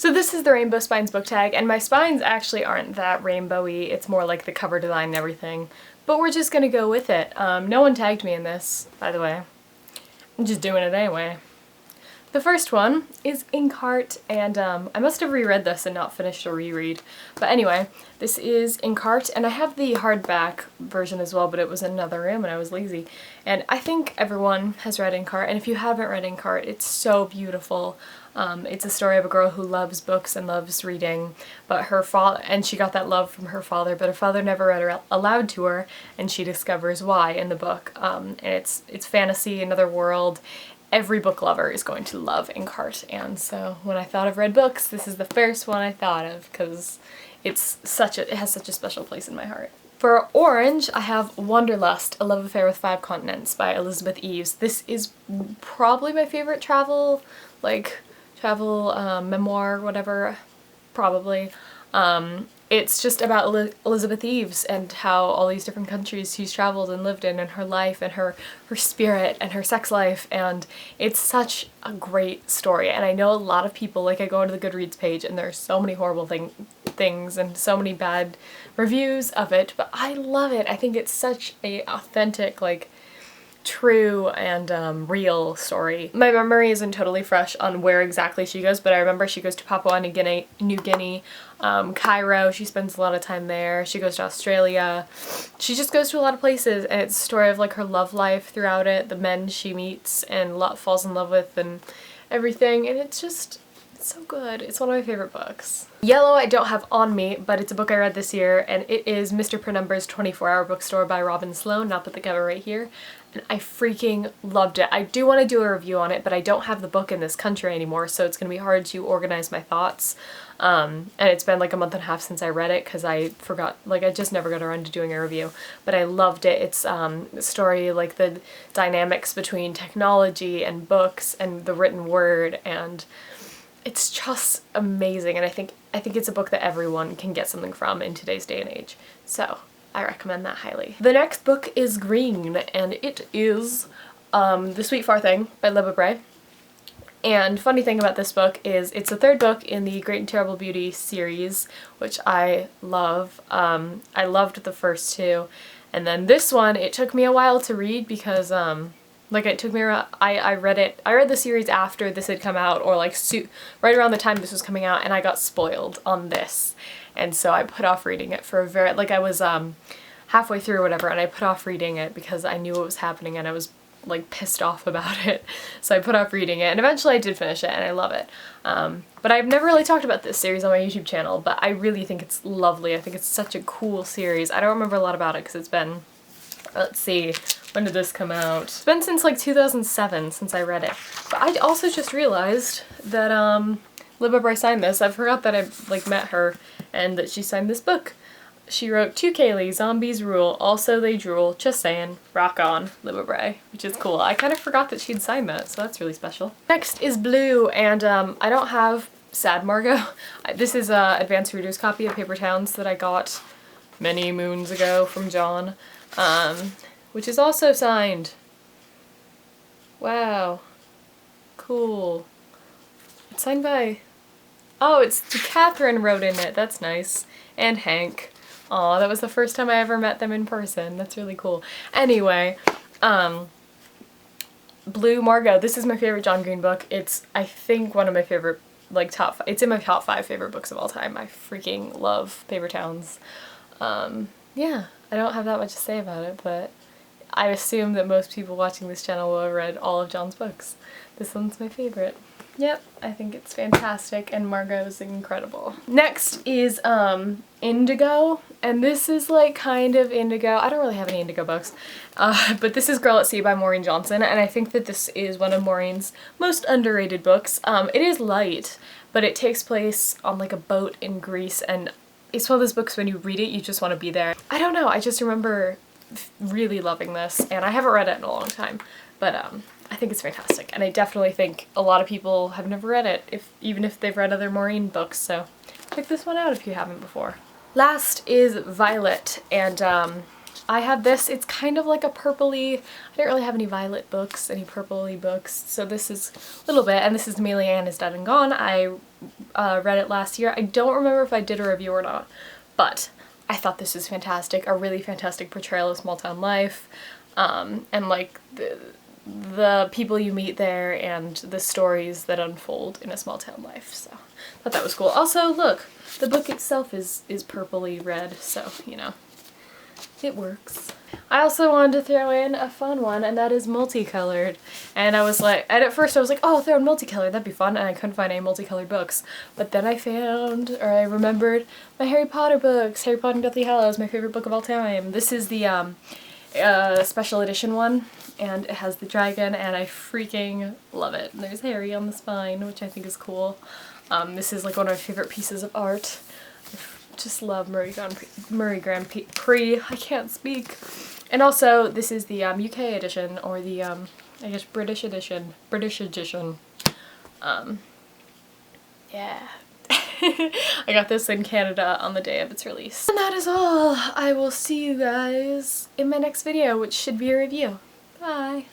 So this is the Rainbow Spines book tag, and my spines actually aren't that rainbowy. It's more like the cover design and everything. But we're just gonna go with it. No one tagged me in this, by the way. I'm just doing it anyway. The first one is Inkheart, and I must have reread this and not finished a reread. But anyway, this is Inkheart, and I have the hardback version as well, but it was in another room and I was lazy. And I think everyone has read Inkheart, and if you haven't read Inkheart, it's so beautiful. It's a story of a girl who loves books and loves reading, but her father, and she got that love from her father, but her father never read aloud to her, and she discovers why in the book. And it's fantasy, another world. Every book lover is going to love Inkheart, and so when I thought of red books, this is the first one I thought of because it has such a special place in my heart. For orange, I have Wanderlust, A Love Affair with Five Continents by Elizabeth Eves. This is probably my favorite travel memoir, whatever, probably. It's just about Elizabeth Eves and how all these different countries she's traveled and lived in, and her life and her spirit and her sex life, and it's such a great story. And I know a lot of people, like, I go into the Goodreads page and there's so many horrible things and so many bad reviews of it, but I love it. I think it's such a authentic, like, true and real story. My memory isn't totally fresh on where exactly she goes, but I remember she goes to Papua New Guinea, Cairo, she spends a lot of time there, she goes to Australia, she just goes to a lot of places, and it's a story of like her love life throughout it, the men she meets and falls in love with and everything, and it's so good. It's one of my favorite books. Yellow I don't have on me, but it's a book I read this year, and it is Mr. Penumbra's 24-Hour Bookstore by Robin Sloan, and I'll put the cover right here. And I freaking loved it. I do want to do a review on it, but I don't have the book in this country anymore, so it's going to be hard to organize my thoughts. And it's been like a month and a half since I read it because I forgot, like, I just never got around to doing a review. But I loved it. It's a story, like the dynamics between technology and books and the written word, and it's just amazing, and I think it's a book that everyone can get something from in today's day and age. So I recommend that highly. The next book is Green, and it is The Sweet Far Thing by Libba Bray. And funny thing about this book is it's the third book in the Great and Terrible Beauty series, which I love. I loved the first two, and then this one, it took me a while to read because like, it took me around, I read the series after this had come out, or like right around the time this was coming out, and I got spoiled on this. And so I put off reading it for I was halfway through or whatever, and I put off reading it because I knew what was happening and I was like pissed off about it. So I put off reading it, and eventually I did finish it, and I love it. But I've never really talked about this series on my YouTube channel, but I really think it's lovely. I think it's such a cool series. I don't remember a lot about it because it's been, let's see, when did this come out? It's been since like 2007 since I read it. But I also just realized that Libba Bray signed this. I forgot that I like met her and that she signed this book. She wrote, "To Kaylee, zombies rule, also they drool, just saying, rock on, Libba Bray," which is cool. I kind of forgot that she'd signed that, so that's really special. Next is Blue, and I don't have Sad Margot. This is an advanced reader's copy of Paper Towns that I got many moons ago from John. Which is also signed. Wow. Cool. It's signed by... Oh, it's Catherine wrote in it. That's nice. And Hank. Aw, that was the first time I ever met them in person. That's really cool. Anyway, Blue Margot. This is my favorite John Green book. It's, I think, one of my favorite, like, it's in my top 5 favorite books of all time. I freaking love Paper Towns. Yeah, I don't have that much to say about it, but I assume that most people watching this channel will have read all of John's books. This one's my favorite. Yep, I think it's fantastic, and Margot's incredible. Next is Indigo, and this is like kind of indigo. I don't really have any indigo books, but this is Girl at Sea by Maureen Johnson, and I think that this is one of Maureen's most underrated books. It is light, but it takes place on like a boat in Greece, and it's one of those books when you read it, you just want to be there. I don't know, I just remember really loving this, and I haven't read it in a long time, but I think it's fantastic, and I definitely think a lot of people have never read it, even if they've read other Maureen books, so check this one out if you haven't before. Last is Violet, and I have this. It's kind of like a purpley, I didn't really have any violet books, any purpley books, so this is a little bit, and this is Amelia Ann is Dead and Gone. I read it last year. I don't remember if I did a review or not, but I thought this was fantastic, a really fantastic portrayal of small town life, and like the people you meet there and the stories that unfold in a small town life, so I thought that was cool. Also, look, the book itself is purpley red, so, you know, it works. I also wanted to throw in a fun one, and that is multicolored. And I was like, and at first I was like, oh, I'll throw in multicolored, that'd be fun, and I couldn't find any multicolored books. But then I found, or I remembered, my Harry Potter books. Harry Potter and Deathly Hallows, my favorite book of all time. This is the special edition one, and it has the dragon, and I freaking love it. And there's Harry on the spine, which I think is cool. This is like one of my favorite pieces of art. I just love Murray Grand Prix. I can't speak. And also, this is the UK edition, or the, I guess, British edition. Yeah. I got this in Canada on the day of its release. And that is all. I will see you guys in my next video, which should be a review. Bye.